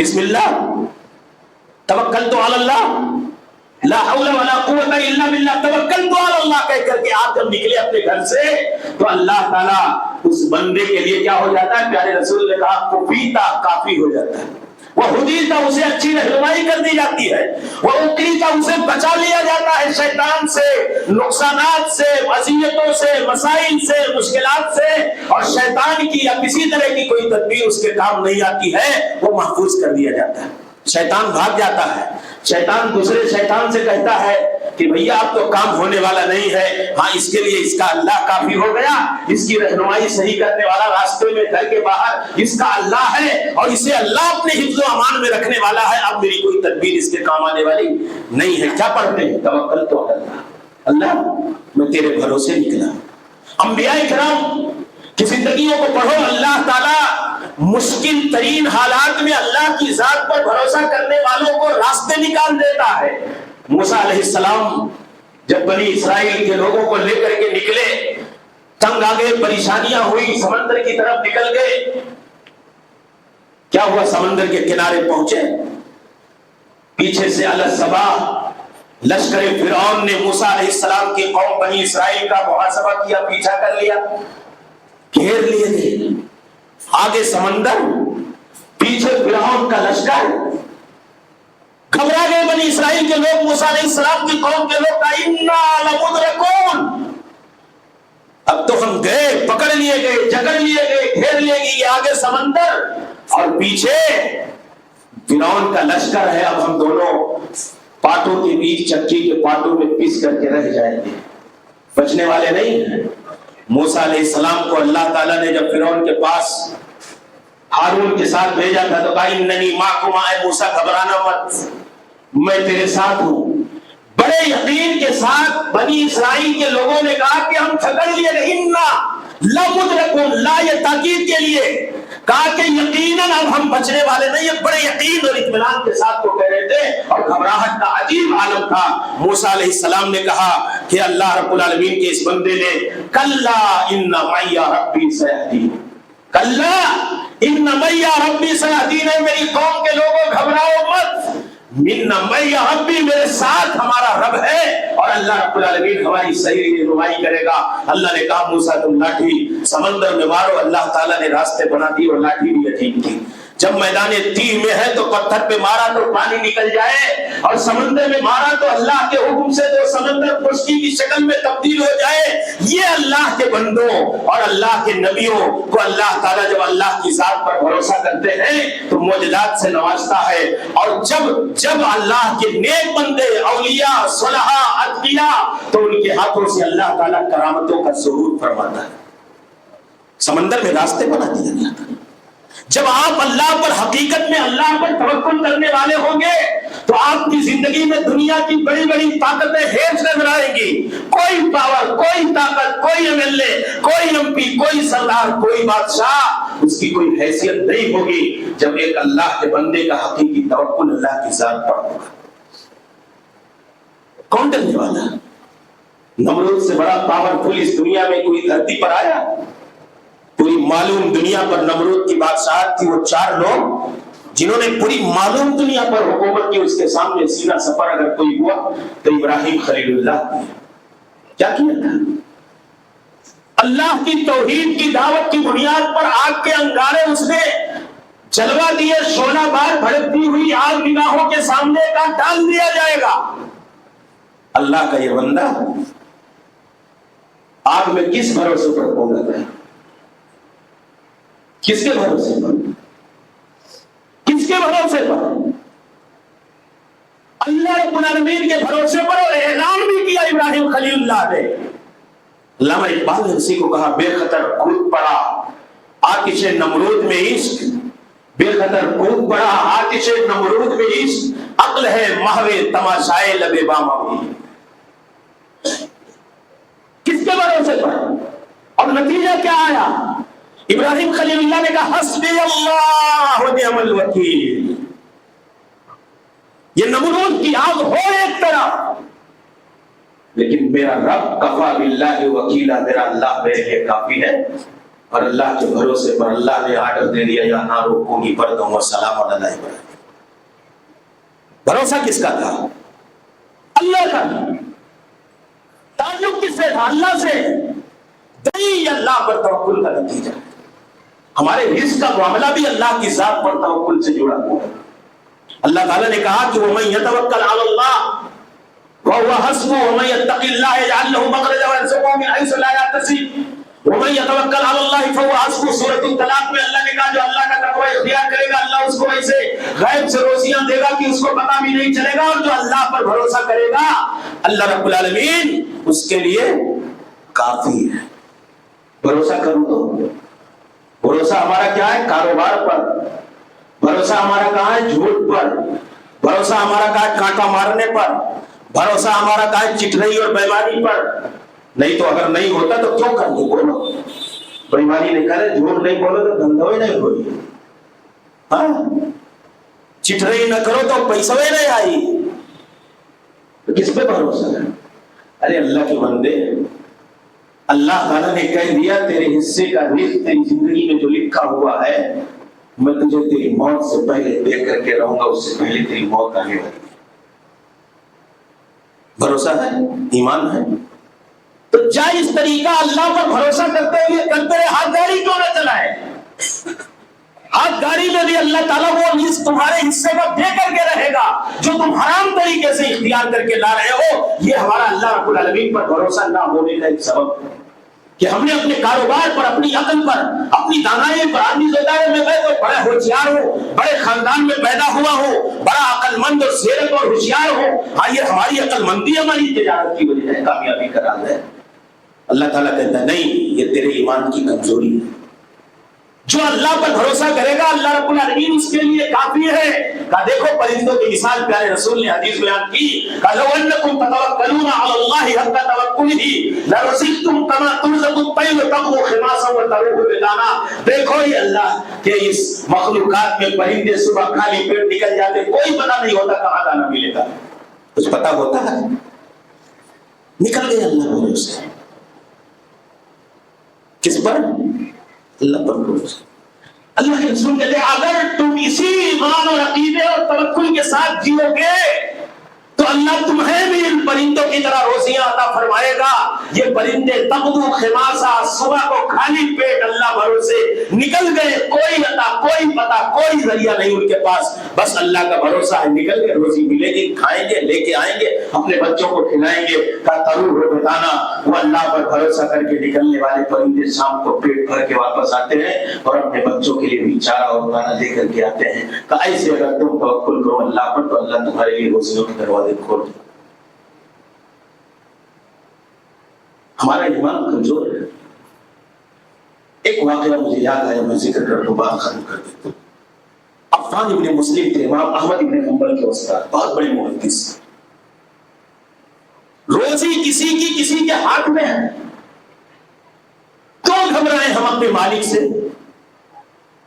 بسم اللہ، توکلت علی اللہ، لا حول ولا قوت الا باللہ، توکلت علی اللہ کہہ کر کے آپ جب نکلے اپنے گھر سے تو اللہ تعالیٰ اس بندے کے لیے کیا ہو جاتا ہے؟ پیارے رسول نے کہا کفیتا، کافی ہو جاتا ہے، وہ ہدیتا، اسے اچھی رہنمائی کر دی جاتی ہے، وہ اقیتا، اسے بچا لیا جاتا ہے شیطان سے، نقصانات سے، اذیتوں سے، مسائل سے، مشکلات سے، اور شیطان کی یا کسی طرح کی کوئی تدبیر اس کے کام نہیں آتی ہے، وہ محفوظ کر دیا جاتا ہے۔ شیطان بھاگ جاتا ہے، شیطان دوسرے شیطان سے کہتا ہے کہ بھیا اب تو کام ہونے والا نہیں ہے، ہاں اس کے لیے اس کا اللہ کافی ہو گیا، اس کی رہنمائی صحیح کرنے والا راستے میں گھر کے باہر اس کا اللہ ہے، اور اسے اللہ اپنے حفظ و امان میں رکھنے والا ہے، اب میری کوئی تدبیر اس کے کام آنے والی نہیں ہے۔ کیا پڑھتے ہیں؟ توکلت علی اللہ، اللہ میں تیرے بھروسے نکلا۔ انبیاء کرام کی زندگیوں کو پڑھو، اللہ تعالیٰ مشکل ترین حالات میں اللہ کی ذات پر بھروسہ کرنے والوں کو راستے نکال دیتا ہے۔ موسیٰ علیہ السلام جب بنی اسرائیل کے لوگوں کو لے کر کے نکلے، تنگ آ گئے، پریشانیاں ہوئی، سمندر کی طرف نکل گئے، کیا ہوا؟ سمندر کے کنارے پہنچے، پیچھے سے الصبا لشکر فرعون نے موسیٰ علیہ السلام کی قوم بنی اسرائیل کا محاسبہ کیا، پیچھا کر لیا، گھیر لیے تھے، آگے سمندر، پیچھے فرعون کا لشکر، گھبرا گئے بنی اسرائیل کے لوگ، موسیٰ علیہ السلام کی قوم کے لوگ، اِنَّا لَمُدْرَكُونَ، اب تو ہم گئے، پکڑ لیے گئے، جکڑ لیے گئے، گھیر لیے گئے، یہ آگے سمندر اور پیچھے فرعون کا لشکر ہے، اب ہم دونوں پاٹوں کے بیچ، چکی کے پاٹوں میں پس کر کے رہ جائیں گے، بچنے والے نہیں ہیں۔ موسیٰ علیہ السلام کو اللہ تعالیٰ نے جب فرعون کے پاس ہارون کے ساتھ بھیجا تھا تو کہا اننی معکم، اے موسیٰ گھبرانا مت، میں تیرے ساتھ ہوں۔ بڑے یقین کے ساتھ بنی اسرائیل کے لوگوں نے کہا کہ ہم پکڑ لیے گئے، اِنَّا لَمُدْرَكُونَ، لا یہ تاکید کے لیے کہا کہ یقیناً اب ہم بچنے والے نہیں، یہ بڑے یقین اور اطمینان کے ساتھ وہ کہہ رہے تھے، اور گھبراہٹ کا عجیب عالم تھا۔ موسیٰ علیہ السلام نے کہا کہ اللہ رب العالمین کے اس بندے نے کلا ان معی ربی سیہدین، کلا ان معی ربی سیہدین، میری قوم کے لوگوں گھبراؤ مت، من معی ربی، میرے ساتھ ہمارا رب ہے، اور اللہ رب العالمین ہماری صحیح رہنمائی کرے گا۔ اللہ نے کہا موسیٰ تم لاٹھی سمندر میں مارو، اللہ تعالیٰ نے راستے بنا دی اور لاٹھی بھی عجیب تھی، جب میدان تیہ میں ہے تو پتھر پہ مارا تو پانی نکل جائے، اور سمندر میں مارا تو اللہ کے حکم سے تو سمندر خشکی کی شکل میں تبدیل ہو جائے۔ یہ اللہ کے بندوں اور اللہ کے نبیوں کو اللہ تعالیٰ جب اللہ کی ذات پر بھروسہ کرتے ہیں تو معجزات سے نوازتا ہے، اور جب اللہ کے نیک بندے، اولیاء، صلحاء، اتقیاء، تو ان کے ہاتھوں سے اللہ تعالیٰ کرامتوں کا ظہور فرماتا ہے۔ سمندر میں راستے بنا دیے اللہ تعالیٰ۔ جب آپ اللہ پر حقیقت میں اللہ پر توکل کرنے والے ہوں گے تو آپ کی زندگی میں دنیا کی بڑی بڑی طاقتیں ہیج نظر آئیں گی، کوئی پاور، کوئی طاقت، کوئی ایم ایل اے، کوئی ایم پی، کوئی سردار، کوئی بادشاہ، اس کی کوئی حیثیت نہیں ہوگی جب ایک اللہ کے بندے کا حقیقی توکل اللہ کی ذات پر ہوگا۔ کون کرنے والا؟ نمرود سے بڑا پاورفل اس دنیا میں کوئی دھرتی پر آیا؟ پوری معلوم دنیا پر نمرود کی بادشاہت تھی، وہ 4 لوگ جنہوں نے پوری معلوم دنیا پر حکومت کی، اس کے سامنے سیدھا سفر اگر کوئی ہوا تو ابراہیم خلیل اللہ کیا کیا تھا؟ اللہ کی توحید کی دعوت کی بنیاد پر آگ کے انگارے اس نے جلوا دیے، شعلہ بار بھڑکتی ہوئی آگ نگاہوں کے سامنے کا ڈال دیا جائے گا۔ اللہ کا یہ بندہ آگ میں کس بھروسے پر پہنچا ہے؟ کس کے بھروسے پر؟ کس کے بھروسے پر؟ اللہ رب العالمین کے بھروسے پر، اور اعلان بھی کیا ابراہیم خلیل اللہ نے۔ علامہ اقبال نے اسی کو کہا بے خطر کود پڑا آتش نمرود میں عشق، بے خطر کود پڑا آتش نمرود میں عشق، عقل ہے محو تماشائے لب باما بھی۔ کس کے بھروسے پر؟ اور نتیجہ کیا آیا؟ ابراہیم خلیل اللہ نے کہا حسبی اللہ و نعم الوکیل۔ یہ نمرود کی آگ ہو ایک طرف، لیکن میرا رب کفا باللہ وکیلا، میرا اللہ میرے لیے کافی ہے۔ اور اللہ کے بھروسے پر اللہ نے آرڈر دے دیا یا نارو کونی بردوں و سلام علی ابراہیم۔ بھروسہ کس کا تھا؟ اللہ کا. تعلق کس سے تھا؟ اللہ سے. دئی اللہ پر توکل کا نتیجہ. ہمارے رزق کا معاملہ بھی اللہ کی ذات پر توکل سے جڑا ہوا ہے. اللہ تعالیٰ نے کہا کہ وَمَن يَتَوَكَّلْ عَلَى اللَّهِ وَهُوَ حَسْبُهُ وَمَن يَتَّقِ اللَّهَ يَجْعَل لَّهُ مَخْرَجًا وَيَرْزُقْهُ مِنْ حَيْثُ لَا يَحْتَسِبُ وَمَن يَتَوَكَّلْ عَلَى اللَّهِ فَهُوَ حَسْبُهُ. سورۃ الطلاق میں اللہ نے کہا جو اللہ کا تقوی اختیار کرے گا اللہ اس کو ایسے غیب سے روزیاں دے گا کہ اس کو پتہ بھی نہیں چلے گا. اور جو اللہ پر بھروسہ کرے گا اللہ رب العالمین اس کے لیے کافی ہے. بھروسہ کرو تو بھروسہ ہمارا کیا ہے؟ کاروبار پر. بھروسہ ہمارا کہاں ہے؟ جھوٹ پر. بھروسہ ہمارا کہاں ہے؟ کانٹا مارنے پر. بھروسہ ہمارا کہاں ہے؟ چٹھائی اور بےمانی پر. نہیں تو اگر نہیں ہوتا تو کیوں کر دو؟ بولو. بےمانی نہیں کرے، جھوٹ نہیں بولو تو دھندہ ہی نہیں ہوئی. ہاں، چٹھائی نہ کرو تو پیسہ ہی نہیں آئی. تو کس پہ بھروسہ ہے؟ ارے اللہ کے بندے، اللہ تعالیٰ نے کہہ دیا تیرے حصے کا رزق تیری زندگی میں جو لکھا ہوا ہے میں تجھے تیری موت سے پہلے دے کر کے رہوں گا، اس سے پہلے تیری موت آنے والی. بھروسہ ہے، ایمان ہے. تو جائز طریقہ اللہ پر بھروسہ کرتے ہوئے کرتے رہے. ہاتھ گاڑی کیوں نہ چلائے؟ ہاتھ گاڑی میں بھی اللہ تعالیٰ وہ رزق تمہارے حصے کا دے کر کے رہے گا جو تم حرام طریقے سے اختیار کر کے لا رہے ہو. یہ ہمارا اللہ رب العالمین پر بھروسہ نہ ہونے کا ایک سبب ہے کہ ہم نے اپنے کاروبار پر، اپنی عقل پر، اپنی دانائی پر، آدمی سوچتا ہے میں کوئی بڑا ہوشیار ہوں، بڑے خاندان میں پیدا ہوا ہوں، بڑا عقل مند اور زیرت اور ہوشیار ہوں. ہاں، یہ ہماری عقل مندی ہماری تجارت کی وجہ ہے، کامیابی کا راز ہے. اللہ تعالیٰ کہتا ہے نہیں، یہ تیرے ایمان کی کمزوری ہے. جو اللہ پر بھروسہ کرے گا اللہ رب العالمین اس کے لیے کافی ہے. کہا دیکھو پرندوں کی مثال پیارے رسول نے حدیث بیان کی. کہا لو انکم تتوکلون علی اللہ حق توکلہ لرزقتم کما ترزق الطیر تغدو خماصا وتروح بطانا. دیکھو یہ اللہ کہ اس مخلوقات میں پرندے صبح خالی پیٹ نکل جاتے، کوئی پتہ نہیں ہوتا کہاں دانا ملے گا. کچھ پتہ ہوتا ہے؟ نکل گئے اللہ بھروسے. کس پر؟ اللہ پر بھروسہ. اللہ کے رسول کہتے ہیں اگر تم اسی ایمان اور عقیدے اور توکل کے ساتھ جیو گے تو اللہ تمہیں بھی ان پرندوں کی طرح روزیاں عطا فرمائے گا. یہ پرندے تغدو خماسا، صبح کو خالی پیٹ اللہ بھروسے نکل گئے، کوئی عطا، کوئی پتہ، کوئی ذریعہ نہیں ان کے پاس، بس اللہ کا بھروسہ ہے. نکل گئے، روزی ملے گی، کھائیں گے، لے کے آئیں گے، اپنے بچوں کو کھلائیں گے. کا تروح بتانا، وہ اللہ پر بھروسہ کر کے نکلنے والے پرندے شام کو پیٹ بھر کے واپس آتے ہیں اور اپنے بچوں کے لیے بھی چارہ اور دانہ لے کر کے آتے ہیں. کہ ایسے اگر تم توکل کرو اللہ پر تو اللہ تمہارے لیے روزیوں کے دروازے کھول دے. ہمارا ایمان کمزور ہے. ایک واقعہ مجھے یاد آیا، میں ذکر کر دوں، بات ختم کر دیتا ہوں. عفان ابن مسلم تھے، امام احمد ابن حنبل کے استاد، بہت بڑے محدث. روزی کسی کے ہاتھ میں ہے، کیوں گھبرائیں ہم اپنے مالک سے؟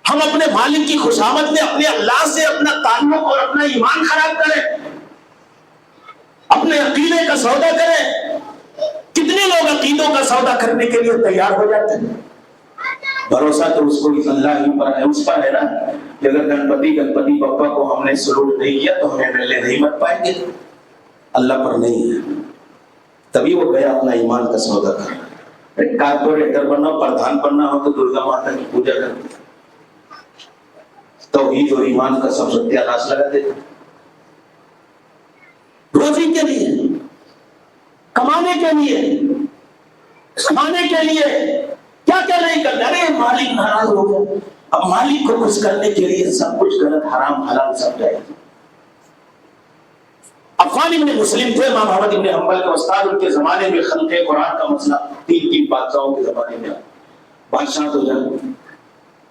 ہم اپنے مالک کی خوشامد میں اپنے اللہ سے اپنا تعلق اور اپنا ایمان خراب کریں، اپنے عقیدے کا سودا کریں. کتنے لوگ عقیدوں کا سودا کرنے کے لیے تیار ہو جاتے ہیں. بھروسہ تو اس کو اللہ ہی پر ہے، اس پر ہے نا کہ اگر گنپتی بپا کو ہم نے سلوٹ نہیں کیا تو ہمیں میلے نہیں مر پائیں گے. اللہ پر نہیں ہے، تبھی وہ گیا اپنا ایمان کا سودا کر. کارپوریٹر بننا، پردھان بننا ہو تو درگا ماتا کی پوجا کرتے، توحید اور ایمان کا سب ستیہ ناش لگا دیتے. روزی کے لیے، کمانے کے لیے، کھانے کے لیے کیا کیا نہیں کرتے. ارے مالک ناراض ہو گیا، اب مالک کو خوش کرنے کے لیے سب کچھ غلط، حرام حلال سب جائے. عفان ابن مسلم تھے، امام احمد ابن حنبل کے استاد. ان کے زمانے میں خلق قرآن کا مسئلہ، تین بادشاہوں کے زمانے میں بادشاہ تو جب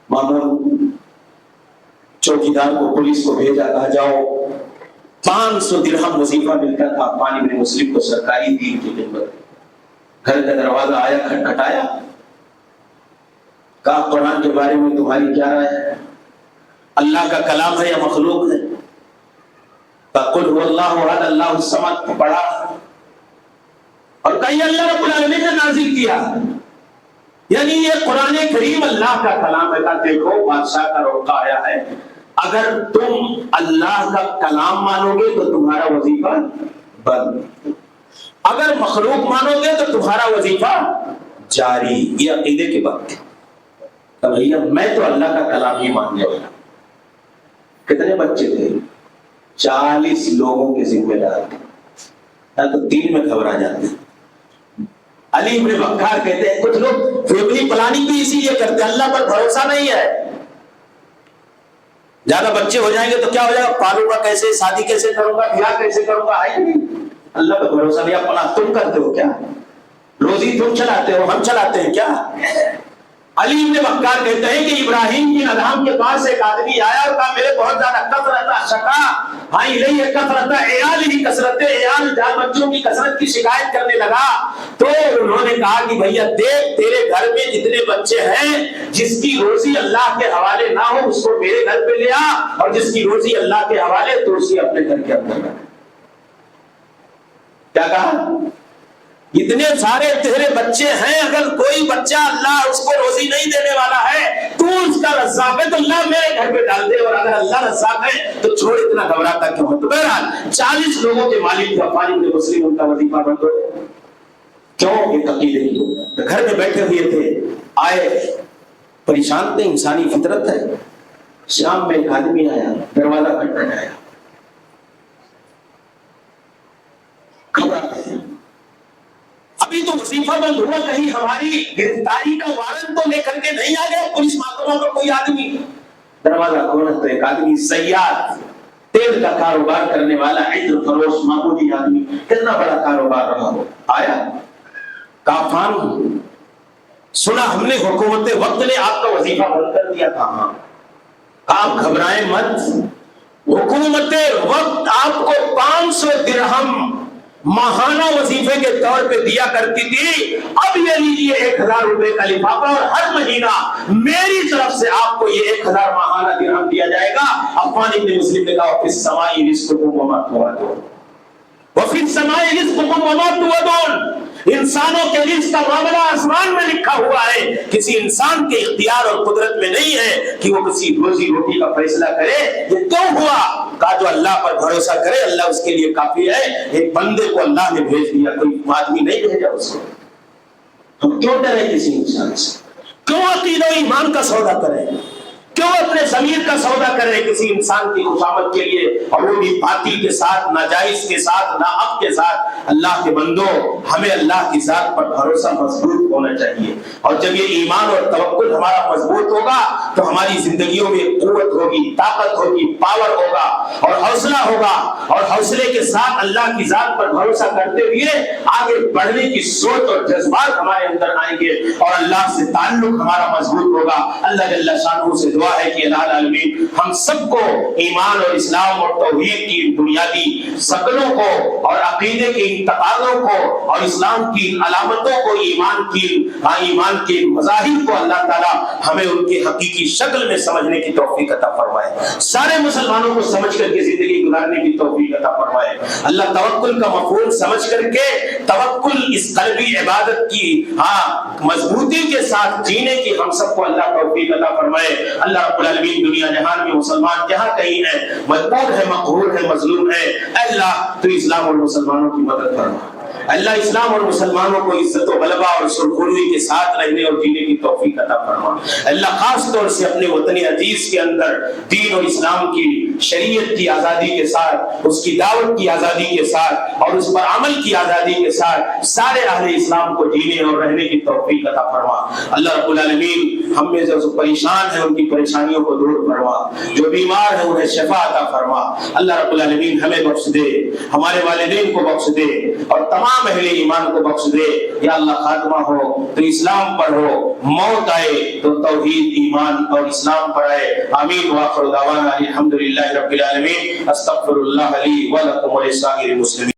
مامون چوکیدار کو، پولیس کو بھیجا، کہا جاؤ 500 درہم وظیفہ ملتا تھا عفان ابن مسلم کو سرکاری دین کی خدمت. گھر کا دروازہ آیا، کھٹکھٹایا، کہا قرآن کے بارے میں تمہاری کیا رائے ہے؟ اللہ کا کلام ہے یا مخلوق ہے؟ قل هو اللہ احد اللہ الصمد پڑھا اور کہیں اللہ رب العالمین نے نازل کیا، یعنی یہ قرآن کریم اللہ کا کلام ہے. کہا دیکھو بادشاہ کا روکا آیا ہے، اگر تم اللہ کا کلام مانو گے تو تمہارا وظیفہ بند، اگر مخلوق مانو گے تو تمہارا وظیفہ جاری۔ یہ عقیدے کی بات ہے کہ بھیا میں تو اللہ کا کلام ہی ماننے والا۔ کتنے بچے تھے؟ 40 لوگوں کے ذمہ دار تھے، تو دین میں گھبرا جاتے ہیں۔ علی ابن بکار کہتے ہیں کچھ لوگ فیملی پلاننگ بھی اسی لیے کرتے ہیں، اللہ پر بھروسہ نہیں ہے، زیادہ بچے ہو جائیں گے تو کیا ہو جائے گا، پالوں گا کیسے، شادی کیسے کروں گا، بیاہ کیسے کروں گا، ہے نہیں، اللہ پر بھروسہ نہیں۔ اپنا تم کرتے ہو کیا، روزی تم چلاتے ہو، ہم چلاتے ہیں کیا؟ علی ابن بکار کہتے ہیں کہ ابراہیم بن ادہم کے پاس ایک آدمی آیا اور کہا میرے بہت زیادہ کثرت شکا ہاں الیہ کثرت عیال ہی کثرت عیال، جان بچوں کی کثرت کی شکایت کرنے لگا۔ تو انہوں نے کہا کہ بھیا دیکھ تیرے گھر میں جتنے بچے ہیں، جس کی روزی اللہ کے حوالے نہ ہو اس کو میرے گھر پہ لے آ، اور جس کی روزی اللہ کے حوالے تو اسے اپنے گھر کے اندر رکھ۔ کیا کہا؟ اتنے سارے تیرے بچے ہیں، اگر کوئی بچہ اللہ اس کو روزی نہیں دینے والا ہے تو اس کا رزاق ہے تو اللہ میرے گھر پہ ڈال دے، اور اگر اللہ رزاق ہے تو چھوڑ، اتنا گھبراتا کیوں ہے؟ تو بہرحال 40 لوگوں کے مالک تھا بخاری ابن مسلم، ان کا وظیفہ بند ہو گیا۔ کیوں؟ ایک عقیدے کی، گھر میں بیٹھے ہوئے تھے، آئے پریشان تھے، انسانی فطرت ہے۔ شام میں ایک آدمی آیا، دروازہ کھٹکھٹایا، ابھی تو وظیفہ بند ہوا، کہیں ہماری گرفتاری کا وارنٹ تو لے کر کے نہیں آ گیا پولیس محکمہ کا کوئی آدمی؟ دروازہ کھولا تو ایک آدمی صیاد، تیل کا کاروبار کرنے والا، عطر فروش معمولی آدمی، کتنا بڑا کاروبار رہا ہو، آیا کافان سنا ہم نے حکومت وقت نے آپ کا وظیفہ بند کر دیا تھا۔ ہاں آپ گھبرائیں مت، حکومت وقت آپ کو 500 درہم ماہانہ وظیفے کے طور پہ دیا کرتی تھی، اب یہ لیجیے 1000 روپے کا لفافہ، اور ہر مہینہ میری طرف سے آپ کو یہ 1000 ماہانہ درہم دیا جائے گا۔ عفان ابن مسلم نے کہا فی السماء رزقکم وما توعدون، وفی السماء رزقکم وما توعدون، انسانوں کے رزق کا معاملہ آسمان میں لکھا ہوا ہے، کسی انسان کے اختیار اور قدرت میں نہیں ہے کہ وہ کسی روزی روٹی کا فیصلہ کرے۔ یہ تو ہوا کہا جو اللہ پر بھروسہ کرے اللہ اس کے لیے کافی ہے۔ ایک بندے کو اللہ نے بھیج دیا، کوئی آدمی نہیں بھیجا اس کو، ہم کیوں ڈرے کسی انسان سے؟ کیوں عقیدہ و ایمان کا سودا کریں؟ کیوں اپنے ضمیر کا سودا کرے کسی انسان کی خوشامد کے لیے، اور وہ بھی باطل کے ساتھ، ناجائز کے ساتھ، ناحق کے ساتھ؟ اللہ کے بندو، ہمیں اللہ کی ذات پر بھروسہ مضبوط ہونا چاہیے، اور جب یہ ایمان اور توکل ہمارا مضبوط ہوگا تو ہماری زندگیوں میں قوت ہوگی، طاقت ہوگی، پاور ہوگا اور حوصلہ ہوگا، اور حوصلے کے ساتھ اللہ کی ذات پر بھروسہ کرتے ہوئے آگے بڑھنے کی سوچ اور جذبات ہمارے اندر آئیں گے، اور اللہ سے تعلق ہمارا مضبوط ہوگا۔ اللہ جل شانہ سے دعا ہے کہ اللہ العالمین ہم سب کو ایمان اور اسلام اور توحید کی بنیادی شکلوں کو اور عقیدے کے ان تقاضوں کو اور اسلام کی ان علامتوں کو، ایمان کے مظاہر کو اللہ تعالیٰ ہمیں ان کی حقیقی شکل میں سمجھنے کی توفیق عطا فرمائے، سارے مسلمانوں کو سمجھ کر کے زندگی گزارنے کی توفیق عطا فرمائے۔ اللہ توکل کا مفہوم سمجھ کر کے توکل اس قلبی عبادت کی مضبوطی کے ساتھ جینے کی ہم سب کو اللہ توفیق عطا فرمائے۔ اللہ رب العالمین دنیا جہان میں مسلمان جہاں کہیں ہیں، مجبور ہے، مقہور ہے، مظلوم ہے، اے اللہ تو اسلام اور مسلمانوں کی مدد فرما۔ اللہ اسلام اور مسلمانوں کو عزت و غلبہ اور سرخروئی کے ساتھ رہنے اور جینے کی توفیق عطا فرما۔ اللہ خاص طور سے اپنے وطن عزیز کے اندر دین اور اسلام کی شریعت کی آزادی کے ساتھ، اس کی دعوت کی آزادی کے ساتھ اور اس پر عمل کی آزادی کے ساتھ سارے اہل اسلام کو جینے اور رہنے کی توفیق عطا فرما۔ اللہ رب العالمین ہم میں جو پریشان ہیں ان کی پریشانیوں کو دور فرما، جو بیمار ہیں انہیں شفا عطا فرما۔ اللہ رب العالمین ہمیں بخش دے، ہمارے والدین کو بخش دے، اور تمام اہل ایمان کو بخش دے۔ یا اللہ خاتمہ ہو تو اسلام پر ہو، موت آئے تو توحید، ایمان اور اسلام پر آئے۔ آمین وآخر دعوانا الحمدللہ رب العالمین۔ استغفر اللہ لی ولکم ولسائر المسلمین۔